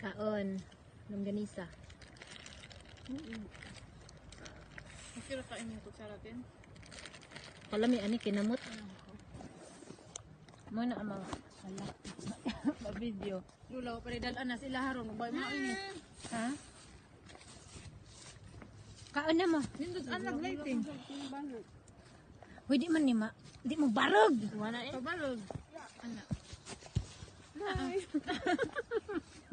Kaon. Longganisa. Masira kain yung kutsara din. Kalami ani kinamot. Muna ang mga video. Lulaw pa rin dalaan na sila haron. Magbayo mga ini. Ha? Kaon na mo. Nindot anak lighting. Uy, di man ni ma. Di mo barog. Wala eh. Pabalog. Anak.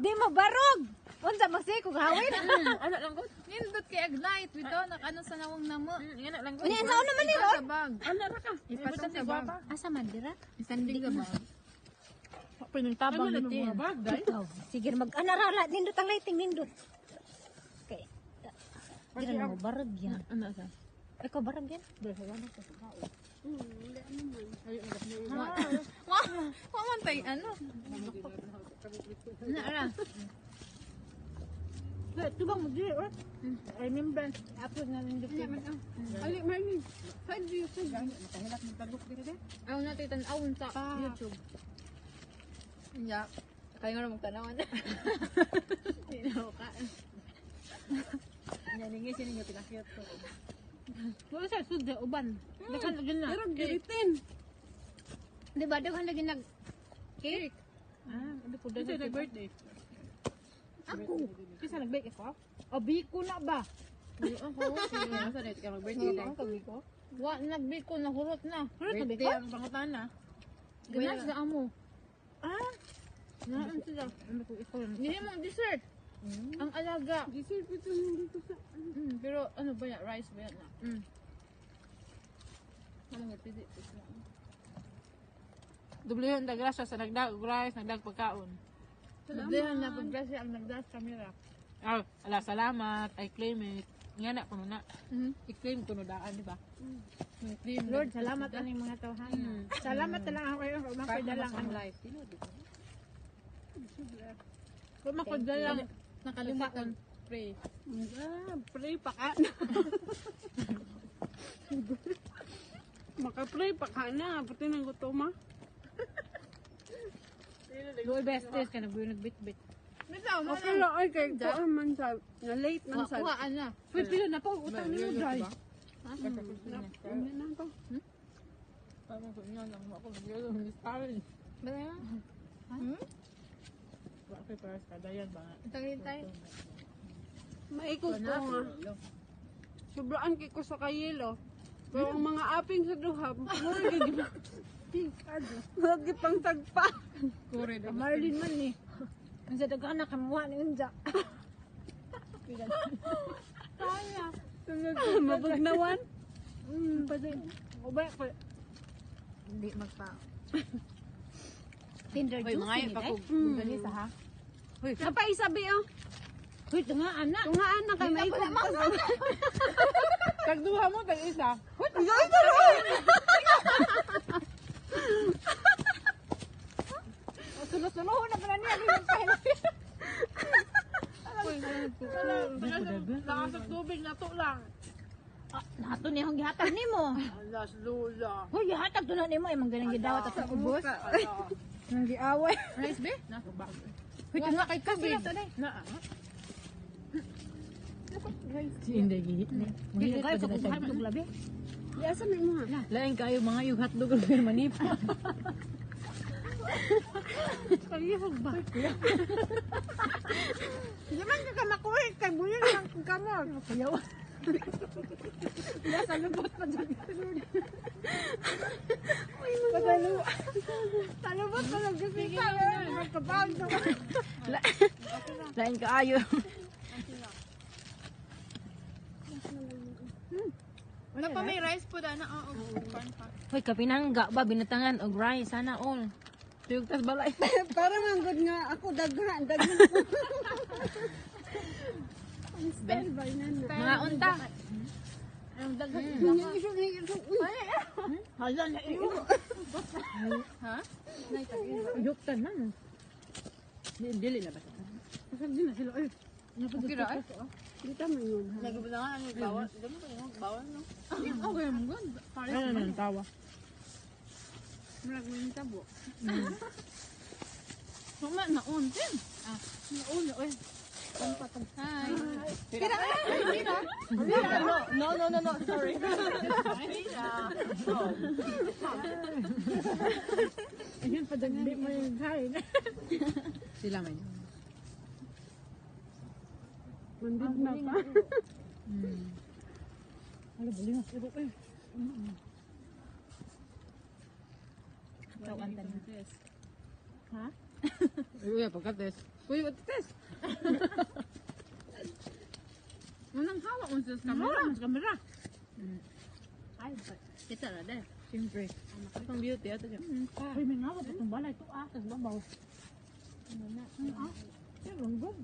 Di mo barog. Unsa masay ko gawin? Anak lang ko. Nindot kay Aglight. Wito, nakano sa nawang namo. Anak lang ko. Unya sa naman ni Sa bag. Anak ra ka. Ipasang sa bag. Asa man dira? Isanding ka bag. Pinagtabang nito. Ikaw. Sige mag-anarala. Nindot ang lighting. Nindot. Okay. Dira na mo barog yan. Anak sa. Ikaw barog yan? Wa man tay ano. Na ra. Tubang mo dira. I remember. Upload na nindot. Ali Marlin. Saan di YouTube? Matahilak ng tagok dira de. Ayaw natin tan-awon sa YouTube. Ya, kayo nga magtanawan. Sino ka? Naningi sining nga pinakiyot ko. Wala sa sudya uban. Dakan lagi na. Pero giritin. Di ba dakan lagi nag cake? Ano po Kasi nag-birthday. Ako. Kasi nag-bake ako? O biko na ba? Hindi ako. Sige, nasa net ka mag-birthday day. Ang biko. Wa nag-biko na hurot na. Hurot na Birthday biko? ang pangutana. Ganas na amo. Naan sila. Ano ko ikaw? Hindi mo dessert. Ang alaga. Dessert ito dito sa pero ano ba yan? Rice ba yan na? Ano nga pwede? Dublihan na grasya sa nagdag rice, nagdag pagkaon. Sabihan na paggrasya ang nagdas camera. Ah, ala salamat, I claim it. Nga na kuno na. I-claim kuno daan, di ba? Lord, salamat aning mga tawhana. Salamat na lang ako kayo. Mapadalang ang life. Kung makadalang nakalimutan, pray. Pray pa ka. Maka-pray pa ka na, pati nang gutom ah. Goy besties ka nagbit-bit. Bitaw, Okay lang, ay kay ko man sa na late man sa. kuhaan na. Wait, pila na po utang ni mo dry. Ano na to. Tama ko niya lang ako nagyalo ng starry. Ba yan? Okay, para sa dayan ba? Tangin tayo. Maikot ko nga. Sobraan kay ko sa kayelo. Pero ang mga aping sa duha, mura gid. Lagi pang tagpa. Kore daw. Marlin man ni. Ang sa daga na kamuha ni Unja. Kaya. Mabugnawan. Pwede. Ubay ko. Hindi magpa. Tinder Hoy, juice mga ni pa ko eh. ganisa ha. Hoy, Napay sabi oh. Hoy, tunga anak. tunga anak kay maikot ka. Tagduha mo, tag-isa. Sunod-sunod na pala niya. Lakas ng tubig na to lang. Nato niya ang gihatag nimo. Alas, lula. Hoy, gihatag to na nimo ay manggana gidawat sa ubos. Nang giaway. Rice be? Nasa bag. Hoy, tunga kay kasi. Na, Si Inday gihit ni. Hindi kayo sa kuhatog labi. Yasa may mga. Lain kayo mga yung hotdog or manipa. Kalihog ba? Di man ka makuhit kay buyan lang kung kamot. Kayaw. Nasa lubot pa dyan. Talubot pa lang kasi kayo. Magkabag na. Lain kaayo. wala pa may rice po na. Hoy, kapinangga ba binatangan og rice sana all. Tuyog tas balay. Parang ang good nga ako daghan. Daghan Mga unta. ang daghan. Hala na iyo. Ha? Yuktan man. Dili na ba? Kasi di na sila. Ay, Okay ra. dito man yun. Nagbudangan ang bawal. Dami ko yung bawal no. Okay mo gud. Ano nang tawa? Murag mo yung tabo. Mama na untin. Nauna, oy. Hi. No, sorry. Ayun, padagli mo yung kain. Sila man. Mandid na pa. Hala, bali nga. Pero, eh. Ikaw, antan na. Ha? Uy, pagka-test. Uy, test. Manang hawak mo sa camera. Kamera. Ay, kita na deh. Siyempre. Ang beauty ato dyan. Ay, may nga, itong balay. Ito, tas babaw. Ano na? Yan, ronggong.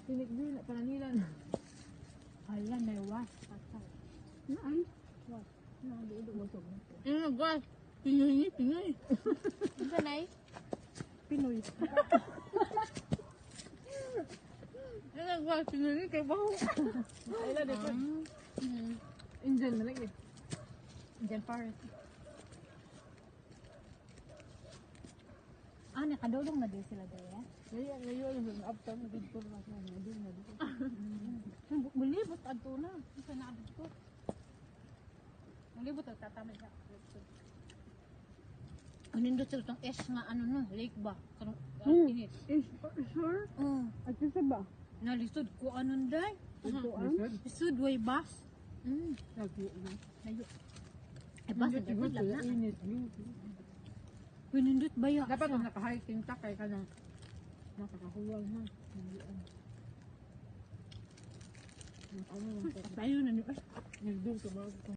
Tinik-din na pananilan. Hala, may was. Naan? Ano na, guys? Pinoy. Ang sanay? Pinoy. Ano na, guys? Pinoy kay baho. Ay, na dito. Indian na lagi. Indian forest. Nakadulong na din sila daya. Ngayon, yung after na dito na siya. Ngayon na dito. Mulibot, adto na. Isa na adto. Mulibot, tatamay siya. Nindot sila itong S nga ano no, lake ba? Karong init. Sure? At isa ba? Nalisod ko anong day. Ituan? Lisod way bus. Lagi na. Layo. Eh bus, hindi ko lang na. Init. Pinindot ba ya? Dapat kung naka-hiking ta kay ka nang makakahuwal na. Tayo na niyo. Nagdung sa mga